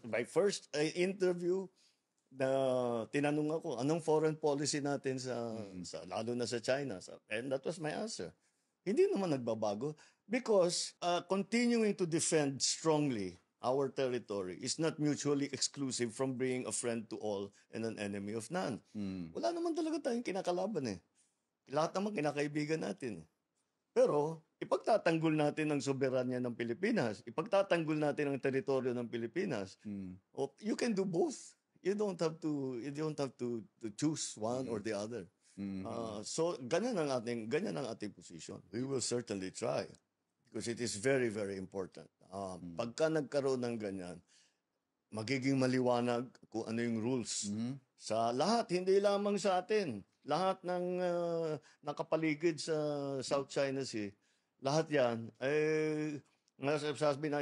my first interview, tinanong ako, anong foreign policy natin lalo na sa China? And that was my answer. Hindi naman nagbabago because continuing to defend strongly our territory is not mutually exclusive from being a friend to all and an enemy of none. Wala naman talaga tayong kinakalaban eh. Lahat naman kinakaibigan natin. Pero ipagtatanggol natin ang soberanya ng Pilipinas, ipagtatanggol natin ang teritoryo ng Pilipinas. You can do both. You don't have to choose one or the other. So ganyan ang ating position. We will certainly try because it is very, very important. Pagka nagkaroon ng ganyan, magiging maliwanag kung ano yung rules sa lahat, hindi lamang sa atin. Lahat ng nakapaligid sa South China Sea, lahat yan, sabi na,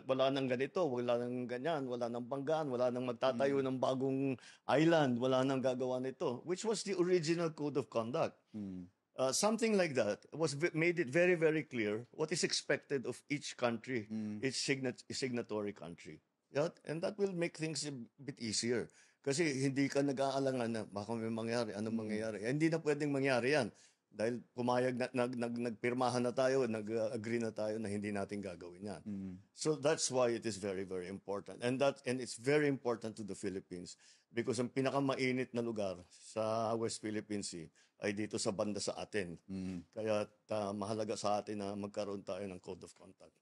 wala nang ganito, wala nang ganyan, wala nang banggaan, wala nang magtatayo ng bagong island, wala nang gagawa nito, which was the original code of conduct. Something like that made it very, very clear what is expected of each country, each signatory country. Yeah? And that will make things a bit easier. Kasi hindi ka nag-aalangan na baka may mangyari, anong mangyayari. Hindi na pwedeng mangyari yan. Dahil pumayag nagpirmahan na tayo, nag-agree na tayo na hindi natin gagawin yan. So that's why it is very, very important. And it's very important to the Philippines because ang pinakamainit na lugar sa West Philippine Sea ay dito sa banda sa atin. Kaya mahalaga sa atin na magkaroon tayo ng Code of Conduct.